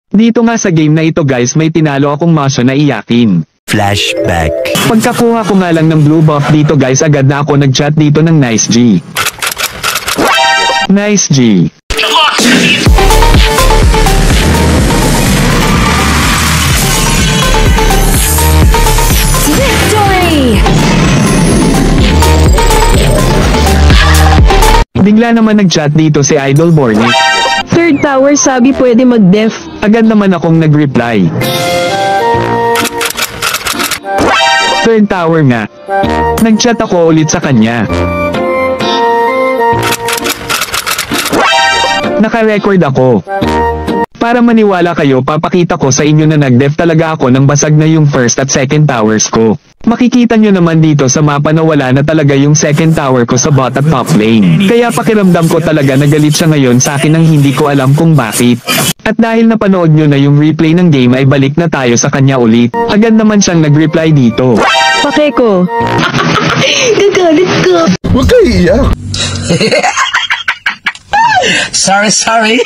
Dito nga sa game na ito guys may tinalo akong maso na iyakin. Flashback. Pagkakuha ko nga lang ng blue buff dito guys agad na ako nag-chat dito ng Nice G. Nice G. Victory! Bigla naman nag-chat dito si Idol Bornick. Third tower sabi pwede mag-def. Agad naman akong nag-reply. Third tower nga. Nag-chat ako ulit sa kanya. Naka-record ako. Para maniwala kayo papakita ko sa inyo na nag-def talaga ako nang basag na yung first at second towers ko. Makikita nyo naman dito sa mapa na wala na talaga yung second tower ko sa bot at top lane. Kaya pakiramdam ko talaga nagalit siya ngayon sa akin nang hindi ko alam kung bakit. At dahil napanood nyo na yung replay ng game ay balik na tayo sa kanya ulit. Agad naman siyang nag-reply dito. Pakeko. Gagalit ko. Huwag kayo iiyak. Sorry.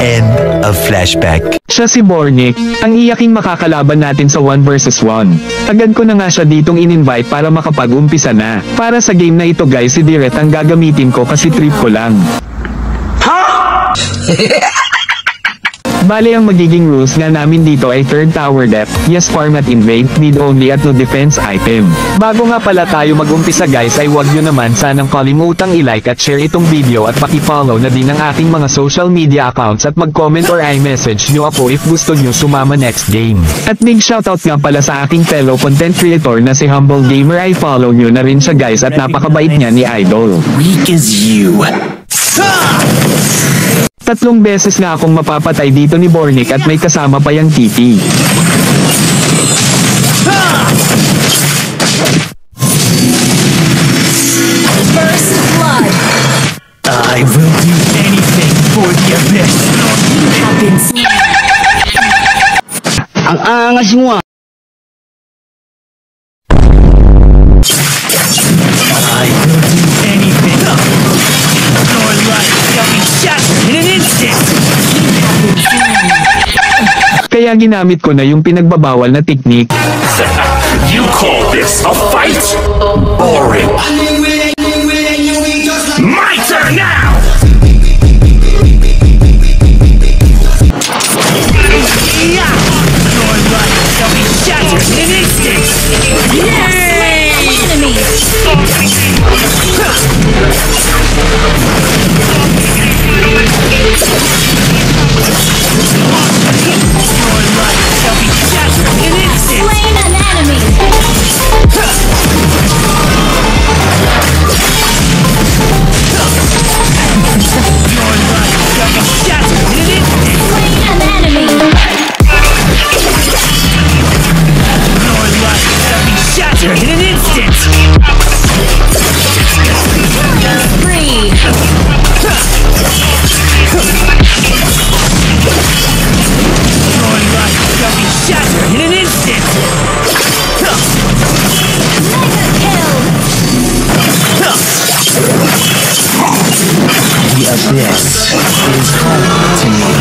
End of flashback. Siya si Bornick, ang iyaking makakalaban natin sa 1 vs 1. Agad ko na nga siya ditong in-invite para makapag-umpisa na. Para sa game na ito guys si Direct ang gagamitin ko kasi trip ko lang. Bale ang magiging rules nga namin dito ay third tower depth, yes farm at invade, need only at no defense item. Bago nga pala tayo mag-umpisa guys ay huwag nyo naman sanang kalimutang i-like at share itong video at paki-follow na din ang aking mga social media accounts at mag-comment or i-message nyo ako if gusto nyo sumama next game. At big shoutout nga pala sa aking fellow content creator na si Humble Gamer ay follow nyo na rin siya guys at napakabait niya ni Idol. Weak as you. 3 beses nga akong mapapatay dito ni Bornick at may kasama pa yang TP. First blood. I will do anything for the abyss. Have been slain. Ang angas mo ah. I will do anything. Your life shall be shattered in an instant. Kaya ginamit ko na yung pinagbabawal na technique. You call this a fight? Boring. My turn now! Your life shall be shattered in an instant. Enemy. Your life shall be shattered in an instant. Slain an enemy. Your life shall be shattered in an instant. Slain an enemy. Your life shall be shattered in an instant. Spree. Your life shall be shattered in an instant. Mega kill. The abyss is home to me.